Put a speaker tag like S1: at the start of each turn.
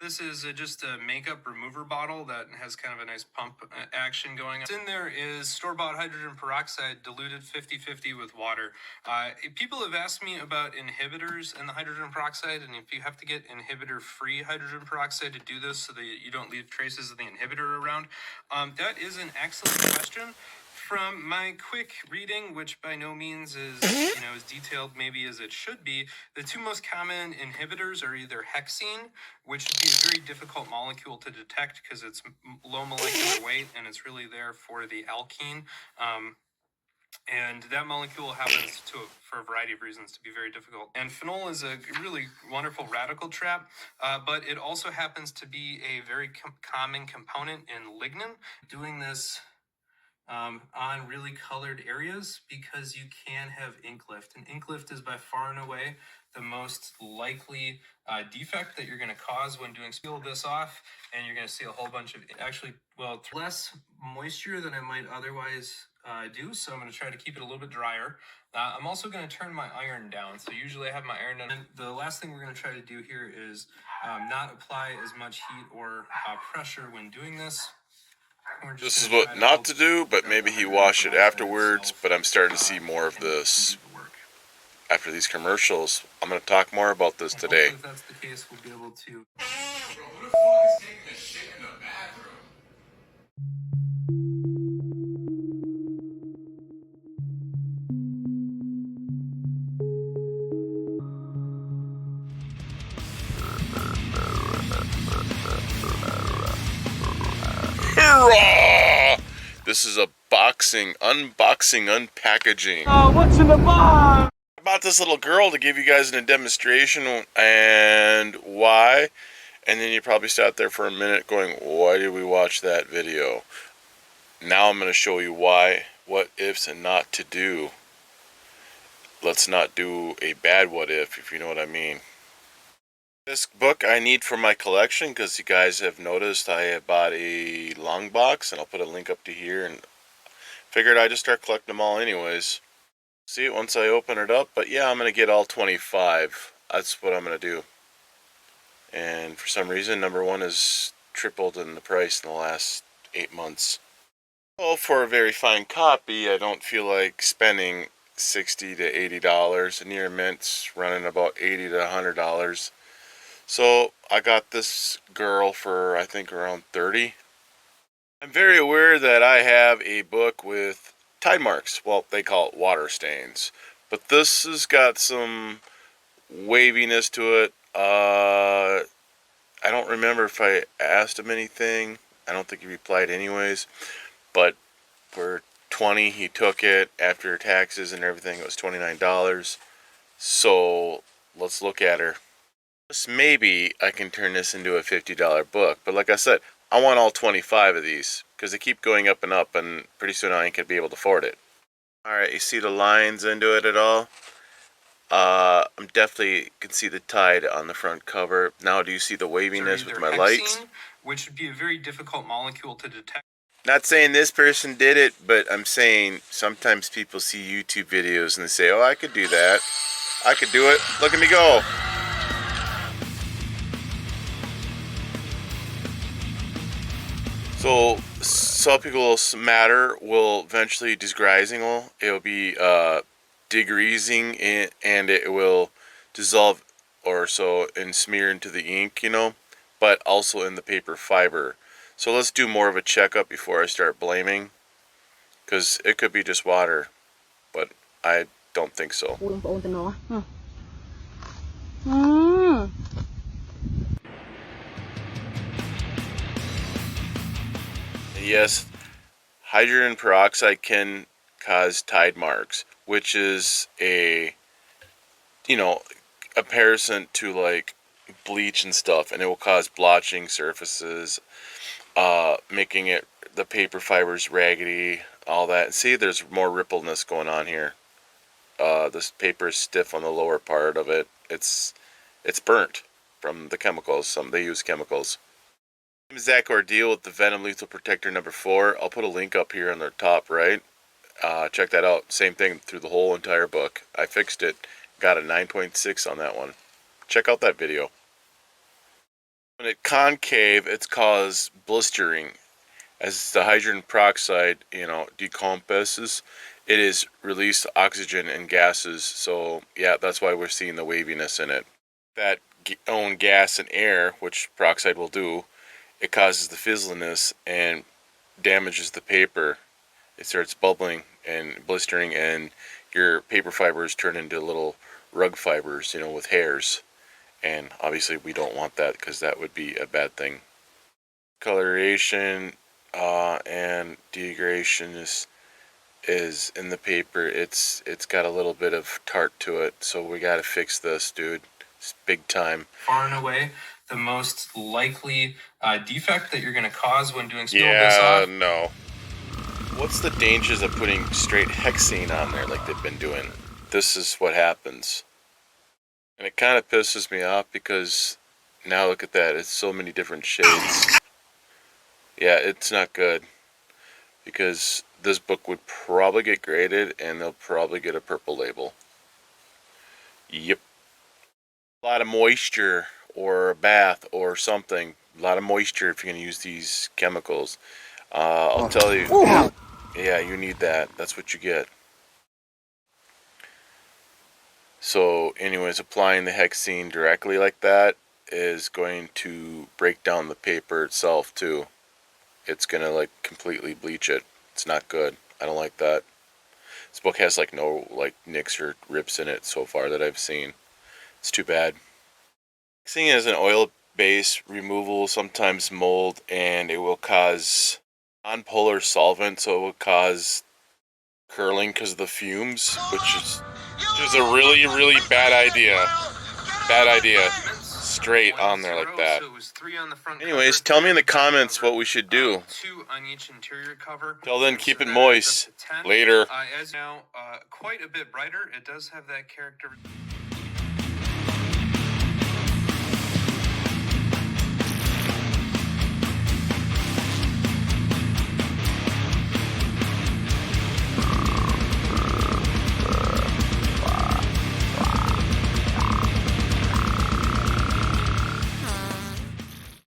S1: This is just a makeup remover bottle that has kind of a nice pump action going on. In there is store-bought hydrogen peroxide diluted 50-50 with water. People have asked me about inhibitors in the hydrogen peroxide, and if you have to get inhibitor-free hydrogen peroxide to do this so that you don't leave traces of the inhibitor around. That is an excellent question. From my quick reading, which by no means is, as detailed maybe as it should be, the two most common inhibitors are either hexene, which would be a very difficult molecule to detect because it's low molecular weight and it's really there for the alkene. And that molecule happens to, for a variety of reasons, to be very difficult. And phenol is a really wonderful radical trap, but it also happens to be a very common component in lignin. Doing this on really colored areas because you can have ink lift. And ink lift is by far and away the most likely defect that you're going to cause when doing. Peel this off and you're going to see a whole bunch of, actually, well, less moisture than I might otherwise do. So I'm going to try to keep it a little bit drier. I'm also going to turn my iron down. So usually I have my iron down. And the last thing we're going to try to do here is not apply as much heat or pressure when doing this.
S2: This is what not to do, but maybe he washed it afterwards, but I'm starting to see more of this after these commercials. I'm going to talk more about this today.
S1: If that's the case, we'll be able to...
S3: Bro, who the fuck is taking a shit in the bathroom?
S2: Hurrah! This is a unboxing, unpackaging.
S4: What's in the box?
S2: I bought this little girl to give you guys a demonstration and why. And then you probably sat there for a minute going, why did we watch that video? Now I'm going to show you why, what ifs, and not to do. Let's not do a bad what if you know what I mean. This book I need for my collection because you guys have noticed I have bought a long box, and I'll put a link up to here, and figured I'd just start collecting them all anyways. See it once I open it up, but yeah, I'm going to get all 25. That's what I'm going to do. And for some reason, number one has tripled in the price in the last 8 months. Well, for a very fine copy, I don't feel like spending $60 to $80. A near mint's running about $80 to $100. So I got this girl for I think around $30. I'm very aware that I have a book with tide marks. Well, they call it water stains. But this has got some waviness to it. I don't remember if I asked him anything. I don't think he replied anyways. But for $20, he took it. After taxes and everything, it was $29. So let's look at her. Maybe I can turn this into a $50 book. But like I said, I want all 25 of these because they keep going up, and pretty soon I ain't gonna be able to afford it. Alright, you see the lines into it at all? I'm definitely can see the tide on the front cover. Now do you see the waviness with my lights?
S1: Which would be a very difficult molecule to detect.
S2: Not saying this person did it, but I'm saying sometimes people see YouTube videos and they say, oh, I could do that. I could do it. Look at me go. So salpicule matter will eventually degreasing. It will be degreasing, and it will dissolve or so and smear into the ink, but also in the paper fiber. So let's do more of a checkup before I start blaming, because it could be just water, but I don't think so. Yes, hydrogen peroxide can cause tide marks, which is a comparison to like bleach and stuff, and it will cause blotching surfaces, making the paper fibers raggedy, all that. See, there's more rippleness going on here. This paper is stiff on the lower part of it. It's burnt from the chemicals. They use chemicals. Exact ordeal with the Venom Lethal Protector number 4. I'll put a link up here on the top right. Check that out. Same thing through the whole entire book. I fixed it. Got a 9.6 on that one. Check out that video. When it concave, it's caused blistering. As the hydrogen peroxide, decomposes, it is released oxygen and gases. So yeah, that's why we're seeing the waviness in it. That own gas and air, which peroxide will do, it causes the fizzliness and damages the paper. It starts bubbling and blistering, and your paper fibers turn into little rug fibers, with hairs. And obviously we don't want that, because that would be a bad thing. Coloration and degradation is in the paper. It's got a little bit of tart to it, so we got to fix this, dude. It's big time.
S1: Far and away, the most likely defect that you're going to cause when doing spill
S2: Yeah,
S1: this off.
S2: no. What's the dangers of putting straight hexene on there like they've been doing? This is what happens. And it kind of pisses me off, because now look at that. It's so many different shades. Yeah, it's not good, because this book would probably get graded and they'll probably get a purple label. Yep. A lot of moisture, or a bath or something. A lot of moisture if you're going to use these chemicals. I'll tell you. Yeah, you need that. That's what you get. So anyways, applying the hexene directly like that is going to break down the paper itself too. It's going to completely bleach it. It's not good. I don't like that. This book has no nicks or rips in it so far that I've seen. It's too bad. Hexene is an oil-based removal, sometimes mold, and it will cause non-polar solvent, so it will cause curling because of the fumes, which is a really, really bad idea. Bad idea. Straight on there like that. Anyways, tell me in the comments what we should do.
S1: 2 on each interior cover.
S2: Till then, keep it moist. Later.
S1: As now, quite a bit brighter. It does have that character.